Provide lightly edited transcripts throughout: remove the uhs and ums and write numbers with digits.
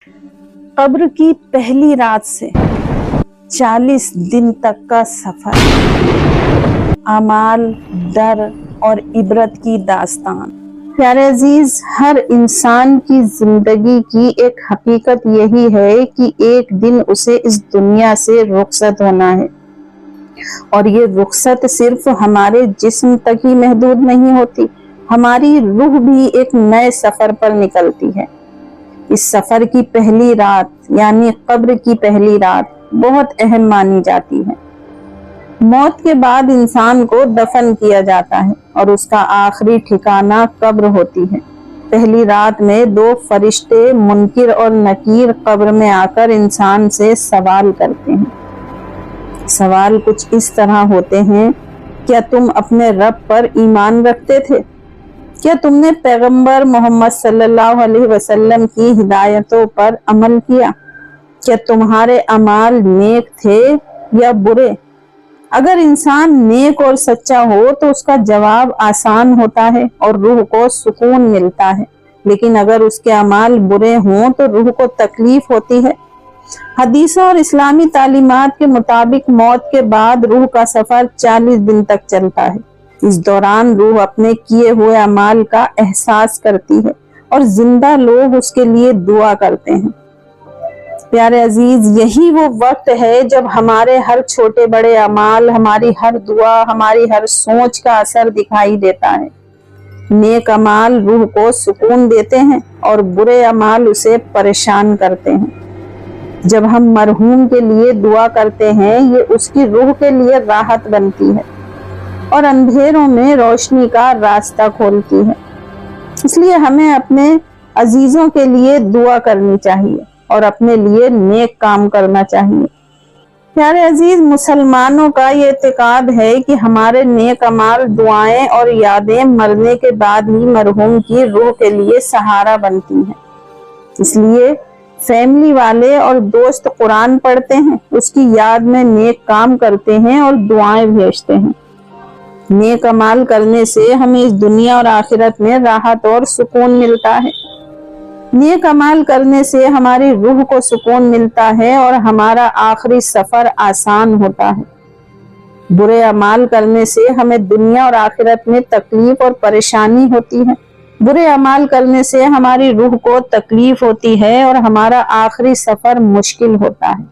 कब्र की पहली रात से 40 दिन तक का सफर, अमाल, डर और इबरत की दास्तान। प्यारे अजीज, हर इंसान की जिंदगी की एक हकीकत यही है कि एक दिन उसे इस दुनिया से रुखसत होना है, और ये रुखसत सिर्फ हमारे जिस्म तक ही महदूद नहीं होती, हमारी रूह भी एक नए सफर पर निकलती है। इस सफर की पहली रात यानी कब्र की पहली रात बहुत अहम मानी जाती है। मौत के बाद इंसान को दफन किया जाता है और उसका आखिरी ठिकाना कब्र होती है। पहली रात में 2 फरिश्ते मुनकिर और नकीर कब्र में आकर इंसान से सवाल करते हैं। सवाल कुछ इस तरह होते हैं, क्या तुम अपने रब पर ईमान रखते थे? क्या तुमने पैगंबर मोहम्मद सल्लल्लाहु अलैहि वसल्लम की हिदायतों पर अमल किया? क्या तुम्हारे अमाल नेक थे या बुरे? अगर इंसान नेक और सच्चा हो तो उसका जवाब आसान होता है और रूह को सुकून मिलता है, लेकिन अगर उसके अमाल बुरे हों तो रूह को तकलीफ होती है। हदीसों और इस्लामी तालीमात के मुताबिक मौत के बाद रूह का सफर 40 दिन तक चलता है। इस दौरान रूह अपने किए हुए अमाल का एहसास करती है और जिंदा लोग उसके लिए दुआ करते हैं। प्यारे अजीज, यही वो वक्त है जब हमारे हर छोटे बड़े अमाल, हमारी हर दुआ, हमारी हर सोच का असर दिखाई देता है। नेक अमाल रूह को सुकून देते हैं और बुरे अमाल उसे परेशान करते हैं। जब हम मरहूम के लिए दुआ करते हैं, ये उसकी रूह के लिए राहत बनती है और अंधेरों में रोशनी का रास्ता खोलती है। इसलिए हमें अपने अजीजों के लिए दुआ करनी चाहिए और अपने लिए नेक काम करना चाहिए। प्यारे अजीज, मुसलमानों का ये इत्तेकाद है कि हमारे नेक अमाल, दुआएं और यादें मरने के बाद ही मरहूम की रूह के लिए सहारा बनती हैं। इसलिए फैमिली वाले और दोस्त कुरान पढ़ते हैं, उसकी याद में नेक काम करते हैं और दुआएं भेजते हैं। नेक अमाल करने से हमें इस दुनिया और आखिरत में राहत और सुकून मिलता है। नेक अमाल करने से हमारी रूह को सुकून मिलता है और हमारा आखिरी सफर आसान होता है। बुरे अमाल करने से हमें दुनिया और आखिरत में तकलीफ और परेशानी होती है। बुरे अमाल करने से हमारी रूह को तकलीफ होती है और हमारा आखिरी सफर मुश्किल होता है।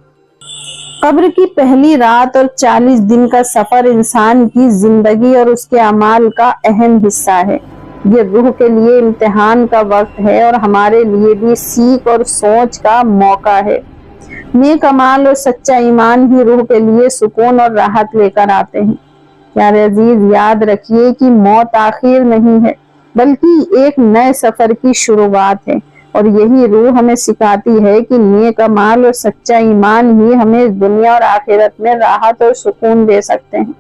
कब्र की पहली रात और 40 दिन का सफर इंसान की जिंदगी और उसके अमाल का अहम हिस्सा है। ये रूह के लिए इम्तिहान का वक्त है और हमारे लिए भी सीख और सोच का मौका है। नेक अमाल और सच्चा ईमान ही रूह के लिए सुकून और राहत लेकर आते हैं। प्यारे अजीज, याद रखिए कि मौत आखिर नहीं है, बल्कि एक नए सफर की शुरुआत है, और यही रूह हमें सिखाती है कि नेक अमाल और सच्चा ईमान ही हमें दुनिया और आखिरत में राहत और सुकून दे सकते हैं।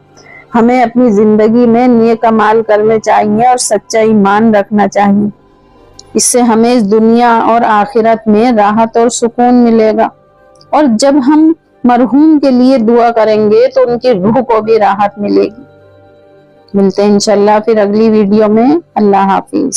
हमें अपनी जिंदगी में नेक अमाल करने चाहिए और सच्चा ईमान रखना चाहिए। इससे हमें इस दुनिया और आखिरत में राहत और सुकून मिलेगा, और जब हम मरहूम के लिए दुआ करेंगे तो उनकी रूह को भी राहत मिलेगी। मिलते हैं इंशाल्लाह फिर अगली वीडियो में। अल्लाह हाफिज।